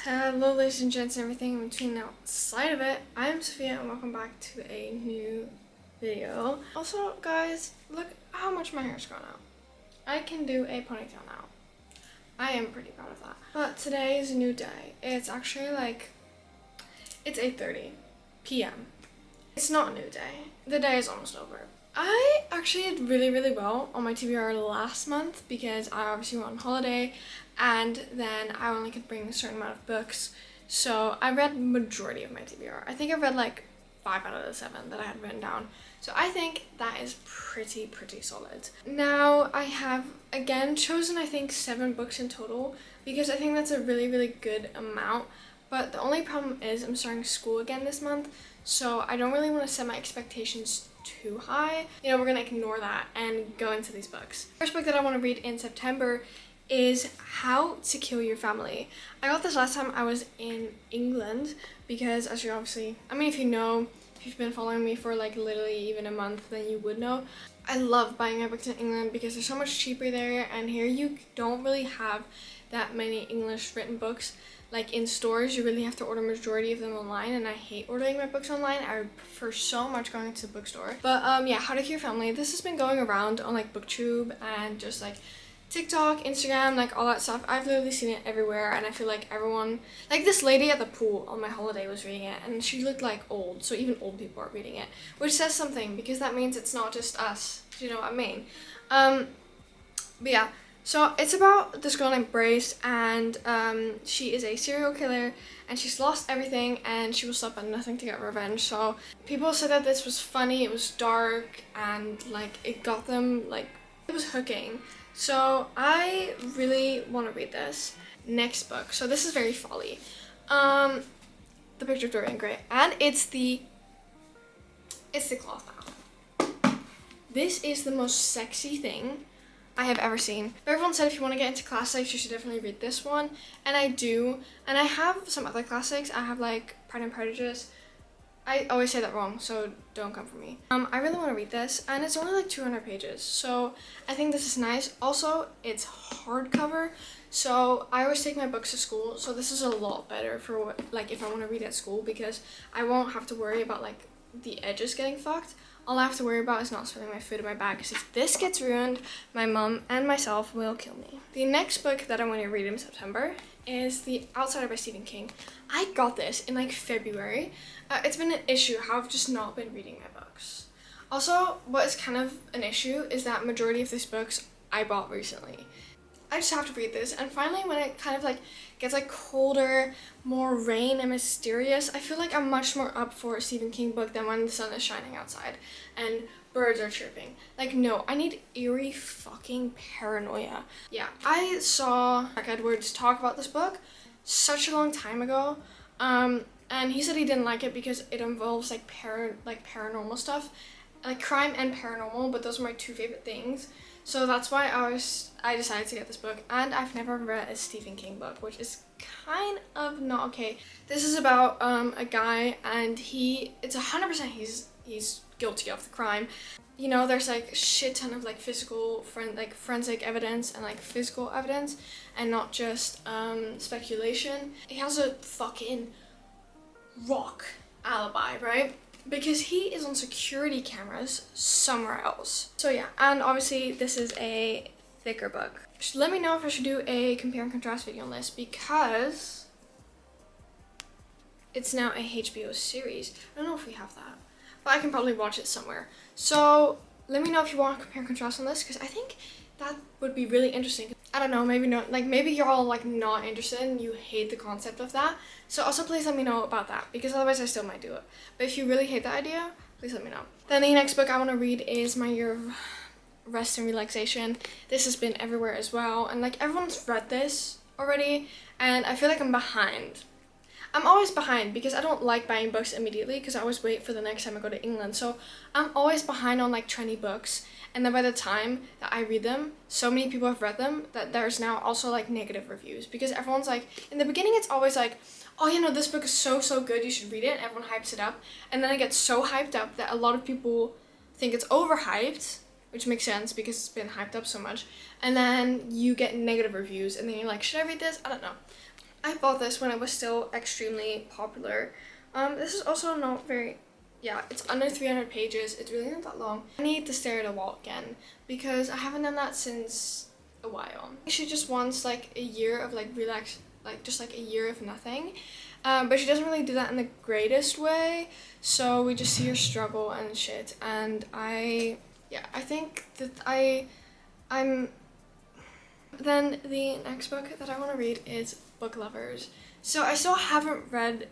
Hello ladies and gents and everything in between outside of it. I'm Sophia and welcome back to a new video. Also guys, look how much my hair's grown out. I can do a ponytail now. I am pretty proud of that. But today is a new day. It's actually it's 8:30 p.m. It's not a new day. The day is almost over. I actually did really well on my TBR last month because I obviously went on holiday and then I only could bring a certain amount of books. So I read majority of my TBR. I think I read like 5 out of the 7 that I had written down. So I think that is pretty solid. Now I have again chosen I think 7 books in total because I think that's a really good amount. But the only problem is I'm starting school again this month, so I don't really want to set my expectations too high. You know, we're gonna ignore that and go into these books. First book that I want to read in September is How to Kill Your Family. I got this last time I was in England because, as you obviously, if you know, if you've been following me for like literally even a month, then you would know. I love buying my books in England because they're so much cheaper there, and here you don't really have that many English written books. Like in stores, you really have to order majority of them online, and I hate ordering my books online. I prefer so much going to the bookstore. But yeah, How to Kill Your Family. This has been going around on like BookTube and just like TikTok, Instagram, like all that stuff. I've literally seen it everywhere, and I feel like everyone, like this lady at the pool on my holiday was reading it, and she looked like old, so even old people are reading it, which says something because that means it's not just us. Do you know what I mean? But yeah. So it's about this girl named Brace, and she is a serial killer, and she's lost everything, and she will stop at nothing to get revenge. So people said that this was funny, it was dark, and like it got them, like it was hooking. So I really want to read this. Next book. So this is very folly. The Picture of Dorian Gray, and it's the cloth now. This is the most sexy thing I have ever seen. But everyone said if you want to get into classics, you should definitely read this one, and I do. And I have some other classics. I have like Pride and Prejudice. I always say that wrong, so don't come for me. I really want to read this, and it's only like 200 pages, so I think this is nice. Also, it's hardcover, so I always take my books to school, so this is a lot better for what, like if I want to read at school, because I won't have to worry about like the edges getting fucked. All I have to worry about is not spilling my food in my bag, because if this gets ruined, my mom and myself will kill me. The next book that I want to read in September is The Outsider by Stephen King. I got this in like February. It's been an issue how I've just not been reading my books. Also, what is kind of an issue is that majority of these books I bought recently. I just have to read this, and finally when it kind of like gets like colder, more rain and mysterious, I feel like I'm much more up for a Stephen King book than when the sun is shining outside and birds are chirping. Like no, I need eerie fucking paranoia. Yeah, I saw Mark Edwards talk about this book such a long time ago, and he said he didn't like it because it involves like paranormal stuff, like crime and paranormal, but those are my 2 favorite things. So that's why I decided to get this book, and I've never read a Stephen King book, which is kind of not okay. This is about a guy, and it's 100% he's guilty of the crime. You know, there's like shit ton of like forensic evidence and like physical evidence, and not just speculation. He has a fucking rock alibi, right? Because he is on security cameras somewhere else. So yeah, and obviously this is a thicker book. Let me know if I should do a compare and contrast video on this, because it's now a HBO series. I don't know if we have that, but I can probably watch it somewhere. So let me know if you want to compare and contrast on this, because I think that would be really interesting. I don't know, maybe not, like maybe you're all like not interested and you hate the concept of that. So also please let me know about that, because otherwise I still might do it. But if you really hate the idea, please let me know. Then the next book I want to read is My Year of Rest and Relaxation. This has been everywhere as well, and like everyone's read this already, and I feel like I'm behind. I'm always behind because I don't like buying books immediately, because I always wait for the next time I go to England. So I'm always behind on like trendy books, and then by the time that I read them, so many people have read them that there's now also like negative reviews, because everyone's like, in the beginning it's always like, oh you know, this book is so good, you should read it, and everyone hypes it up, and then it gets so hyped up that a lot of people think it's overhyped, which makes sense because it's been hyped up so much, and then you get negative reviews, and then you're like, should I read this? I don't know. I bought this when it was still extremely popular. This is also not very, yeah, it's under 300 pages. It's really not that long. I need to stare at a wall again because I haven't done that since a while. She just wants like a year of like just like a year of nothing. But she doesn't really do that in the greatest way. So we just see her struggle and shit. And I think that I'm. Then the next book that I want to read is Book Lovers. So I still haven't read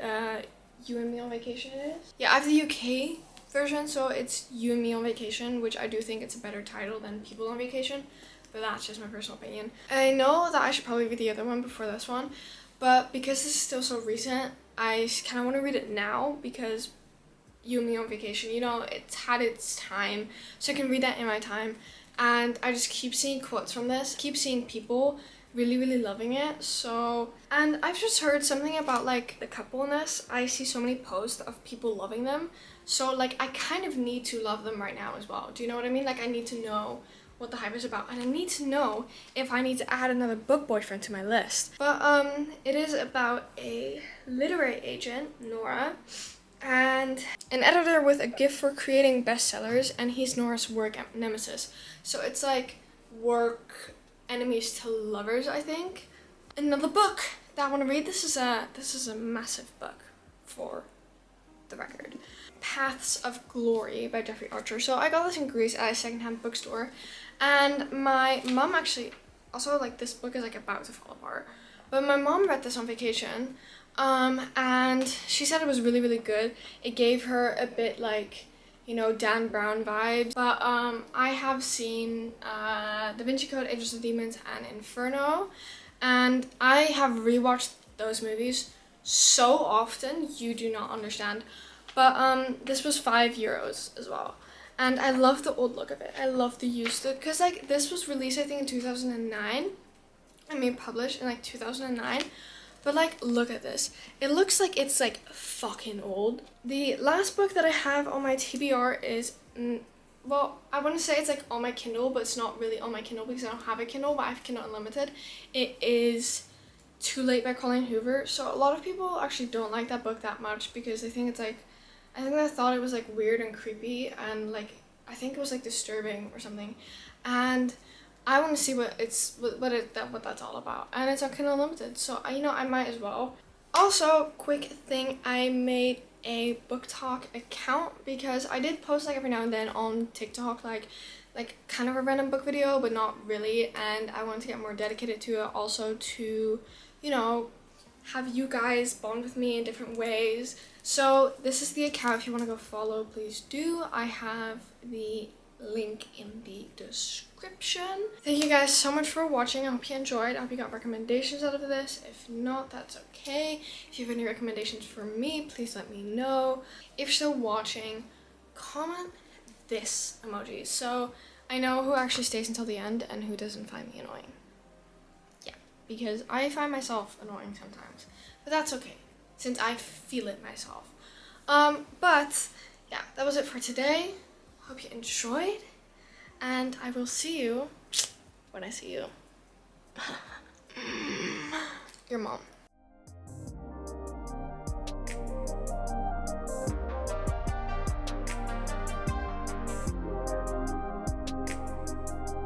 You and Me on Vacation, it is? Yeah, I have the UK version, so it's You and Me on Vacation, which I do think it's a better title than People on Vacation, but that's just my personal opinion. I know that I should probably read the other one before this one, but because this is still so recent, I kind of want to read it now because You and Me on Vacation, you know, it's had its time, so I can read that in my time. And I just keep seeing quotes from this, keep seeing people really loving it. So, and I've just heard something about like the coupleness. I see so many posts of people loving them, so like I kind of need to love them right now as well. Do you know what I mean? Like I need to know what the hype is about, and I need to know if I need to add another book boyfriend to my list. But it is about a literary agent, Nora, and an editor with a gift for creating bestsellers, and he's Nora's work nemesis. So it's like work enemies to lovers, I think. Another book that I want to read. This is a massive book, for the record. Paths of Glory by Jeffrey Archer. So I got this in Greece at a secondhand bookstore, and my mom actually also, like, this book is like about to fall apart, but my mom read this on vacation. And she said it was really good. It gave her a bit like, you know, Dan Brown vibes. But I have seen Da Vinci Code, Angels and Demons, and Inferno, and I have rewatched those movies so often you do not understand. But this was €5 as well, and I love the old look of it. I love the used look because like this was released I think in 2009. I mean published in like 2009. But like, look at this. It looks like it's like fucking old. The last book that I have on my TBR is, well, I want to say it's like on my Kindle, but it's not really on my Kindle because I don't have a Kindle, but I have Kindle Unlimited. It is Too Late by Colleen Hoover. So a lot of people actually don't like that book that much because they think it's like, I think they thought it was like weird and creepy and like, I think it was like disturbing or something. And I want to see what that's all about, and it's on Kindle Unlimited, so you know I might as well. Also, quick thing, I made a book talk account because I did post like every now and then on TikTok, like kind of a random book video, but not really, and I wanted to get more dedicated to it, also to, you know, have you guys bond with me in different ways. So this is the account. If you want to go follow, please do. I have the link in the description. Thank you guys so much for watching. I hope you enjoyed. I hope you got recommendations out of this. If not, that's okay. If you have any recommendations for me, please let me know. If you're still watching, comment this emoji so I know who actually stays until the end and who doesn't find me annoying. Yeah, because I find myself annoying sometimes, but that's okay since I feel it myself. But yeah, that was it for today. Hope you enjoyed, and I will see you when I see you. Your mom.